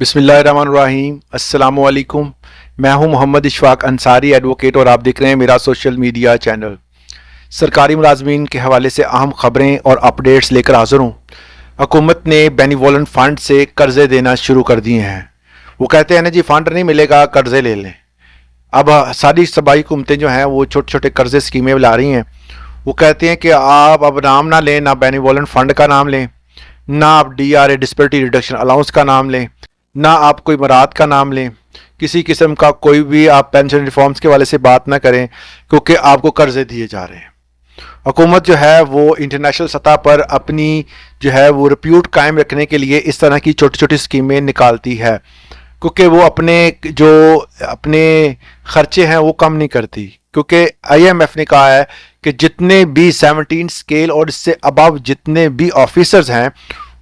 बिस्मिल्लाहिर्रहमानिर्रहीम। अस्सलाम वालेकुम। मैं हूं मोहम्मद इशफाक अंसारी, एडवोकेट, और आप देख रहे हैं मेरा सोशल मीडिया चैनल। सरकारी मुलाजमीन के हवाले से अहम खबरें और अपडेट्स लेकर हाजिर हूं। हुकूमत ने बेनिवोलेंट फ़ंड से कर्ज़े देना शुरू कर दिए हैं। वो कहते हैं ना जी, फ़ंड नहीं मिलेगा, कर्ज़े ले लें। अब सारी सूबाई हुकूमतें जो हैं वो छोटे छोटे कर्ज़े स्कीमें ला रही हैं। वो कहते हैं कि आप अब नाम ना लें, ना बेनिवोलेंट फ़ंड का नाम लें, ना आप DRA डिस्पेरिटी रिडक्शन अलाउंस का नाम लें, ना आप कोई मराद का नाम लें। किसी किस्म का कोई भी आप पेंशन रिफॉर्म्स के वाले से बात ना करें, क्योंकि आपको कर्जे दिए जा रहे हैं। हुकूमत जो है वो इंटरनेशनल सतह पर अपनी जो है वो रिप्यूट कायम रखने के लिए इस तरह की छोटी छोटी स्कीमें निकालती है, क्योंकि वो अपने खर्चे हैं वो कम नहीं करती। क्योंकि IMF ने कहा है कि जितने भी 17 स्केल और इससे अबव जितने भी ऑफिसर्स हैं,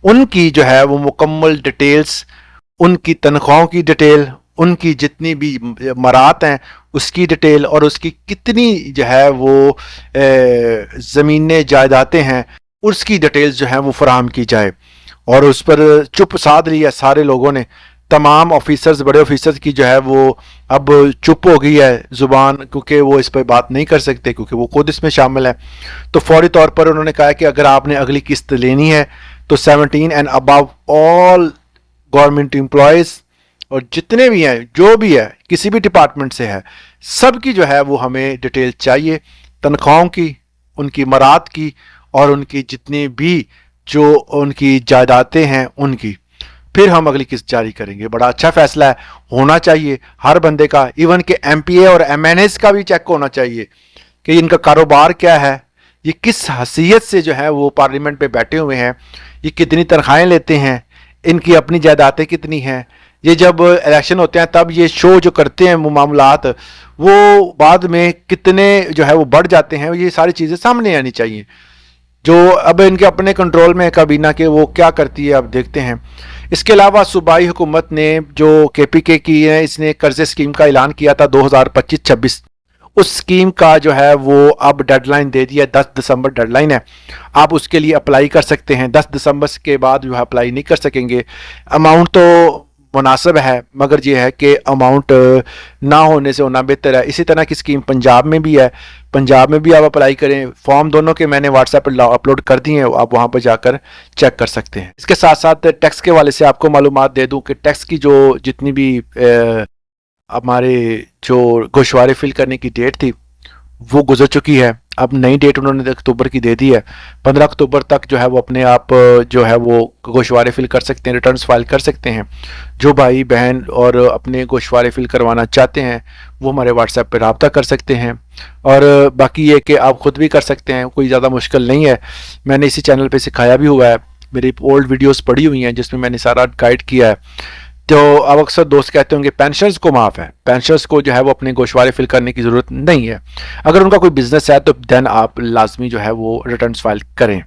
उनकी जो है वो मुकम्मल डिटेल्स, उनकी तनख्वाहों की डिटेल, उनकी जितनी भी मरात हैं उसकी डिटेल, और उसकी कितनी जो है वो ज़मीनें जायदादें हैं उसकी डिटेल्स जो है वो फराहम की जाए। और उस पर चुप साध लिया सारे लोगों ने। तमाम ऑफिसर्स, बड़े ऑफिसर्स की जो है वो अब चुप हो गई है ज़ुबान, क्योंकि वो इस पर बात नहीं कर सकते, क्योंकि वो खुद इसमें शामिल है। तो फौरी तौर पर उन्होंने कहा कि अगर आपने अगली किस्त लेनी है तो 17 and above all government employees, और जितने भी हैं, जो भी है, किसी भी डिपार्टमेंट से है, सब की जो है वो हमें डिटेल चाहिए, तनख्वाहों की, उनकी मरात की, और उनकी जितनी भी जो उनकी जायदादें हैं उनकी। फिर हम अगली किस्त जारी करेंगे। बड़ा अच्छा फैसला है, होना चाहिए हर बंदे का। इवन के MPA और MNAs का भी चेक होना चाहिए कि इनका कारोबार क्या है, ये किस हैसियत से जो है वो पार्लियामेंट पे बैठे हुए हैं, ये कितनी तनख्वाहें लेते हैं, इनकी अपनी जायदादें कितनी हैं। ये जब इलेक्शन होते हैं तब ये शो जो करते हैं मामलात, वो बाद में कितने जो है वो बढ़ जाते हैं, ये सारी चीज़ें सामने आनी चाहिए। जो अब इनके अपने कंट्रोल में है काबीना के, वो क्या करती है अब देखते हैं। इसके अलावा सूबाई हुकूमत ने जो KPK की है, इसने कर्ज़े स्कीम का ऐलान किया था 2025-26। उस स्कीम का जो है वो अब डेडलाइन दे दिया, 10 दिसंबर डेडलाइन है। आप उसके लिए अप्लाई कर सकते हैं। 10 दिसंबर के बाद जो है अप्लाई नहीं कर सकेंगे। अमाउंट तो मुनासिब है, मगर ये है कि अमाउंट ना होने से होना बेहतर है। इसी तरह की स्कीम पंजाब में भी है, पंजाब में भी आप अप्लाई करें। फॉर्म दोनों के मैंने व्हाट्सएप पर अपलोड कर दिए हैं, आप वहाँ पर जाकर चेक कर सकते हैं। इसके साथ साथ टैक्स के वाले से आपको मालूमात दे दूँ कि टैक्स की जो जितनी भी हमारे जो गोशवारे फिल करने की डेट थी वो गुजर चुकी है। अब नई डेट उन्होंने अक्टूबर की दे दी है। 15 अक्टूबर तक जो है वो अपने आप जो है वो गोशवारे फिल कर सकते हैं, रिटर्न्स फाइल कर सकते हैं। जो भाई बहन और अपने गोशवारे फिल करवाना चाहते हैं वो हमारे व्हाट्सएप पर रब्ता कर सकते हैं। और बाकी ये कि आप ख़ुद भी कर सकते हैं, कोई ज़्यादा मुश्किल नहीं है। मैंने इसी चैनल पर सिखाया भी हुआ है, मेरी ओल्ड वीडियोस पड़ी हुई हैं जिसमें मैंने सारा गाइड किया है। तो अब अक्सर दोस्त कहते होंगे पेंशनर्स को माफ़ है, पेंशनर्स को जो है वो अपने गोशवारे फिल करने की ज़रूरत नहीं है। अगर उनका कोई बिजनेस है तो देन आप लाजमी जो है वो रिटर्न्स फाइल करें।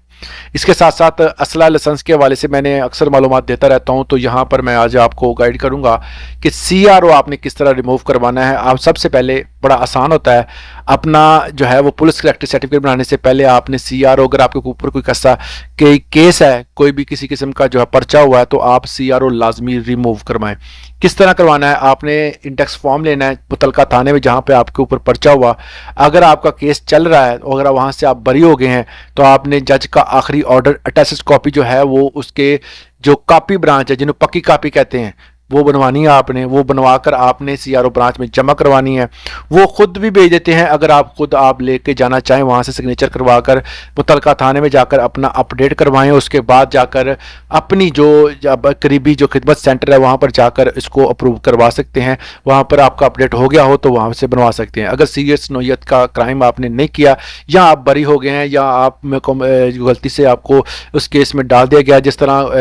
इसके साथ साथ असला लाइसेंस के हवाले से मैंने अक्सर मालूमात देता रहता हूं, तो यहाँ पर मैं आज आपको गाइड करूँगा कि CRO आपने किस तरह रिमूव करवाना है। आप सबसे पहले, बड़ा आसान होता है, अपना जो है वो पुलिस करेक्टर सर्टिफिकेट बनाने से पहले आपने CRO, अगर आपके ऊपर कोई केस है, कोई भी किसी किस्म का जो है पर्चा हुआ है, तो आप CRO लाजमी रिमूव करवाएं। किस तरह करवाना है, आपने इंडेक्स फॉर्म लेना है मुतलका थाने में जहाँ पे आपके ऊपर पर्चा हुआ। अगर आपका केस चल रहा है, अगर वहाँ से आप बरी हो गए हैं, तो आपने जज का आखिरी ऑर्डर अटैच्ड कॉपी जो है वो उसके जो कॉपी ब्रांच है, जिन्हें पक्की कॉपी कहते हैं, वो बनवानी है आपने। वो बनवा कर आपने CRO ब्रांच में जमा करवानी है। वो खुद भी भेज देते हैं, अगर आप खुद आप लेके जाना चाहें, वहाँ से सिग्नेचर करवा कर मुतलका थाने में जाकर अपना अपडेट करवाएं। उसके बाद जाकर अपनी जो करीबी जो खिदमत सेंटर है वहाँ पर जाकर इसको अप्रूव करवा सकते हैं। वहाँ पर आपका अपडेट हो गया हो तो वहाँ से बनवा सकते हैं। अगर सीरियस नौयत का क्राइम आपने नहीं किया, या आप बरी हो गए हैं, या आप गलती से आपको उस केस में डाल दिया गया, जिस तरह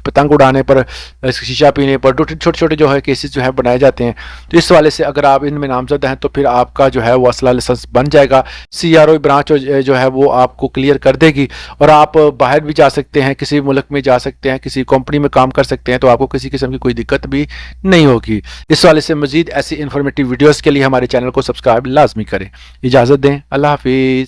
पतंग उड़ाने पर, शीशा पीने पर, छोटे छोटे जो है केसेस जो है बनाए जाते हैं, तो इस वाले से अगर आप इनमें नामजद हैं तो फिर आपका जो है वो असला लाइसेंस बन जाएगा। CRO ब्रांच जो है वो आपको क्लियर कर देगी, और आप बाहर भी जा सकते हैं, किसी मुल्क में जा सकते हैं, किसी कंपनी में काम कर सकते हैं, तो आपको किसी किस्म की कोई दिक्कत भी नहीं होगी। इस वाले से मजीद ऐसी इंफॉर्मेटिव वीडियोज़ के लिए हमारे चैनल को सब्सक्राइब लाजमी करें। इजाज़त दें, अल्लाह हाफिज़।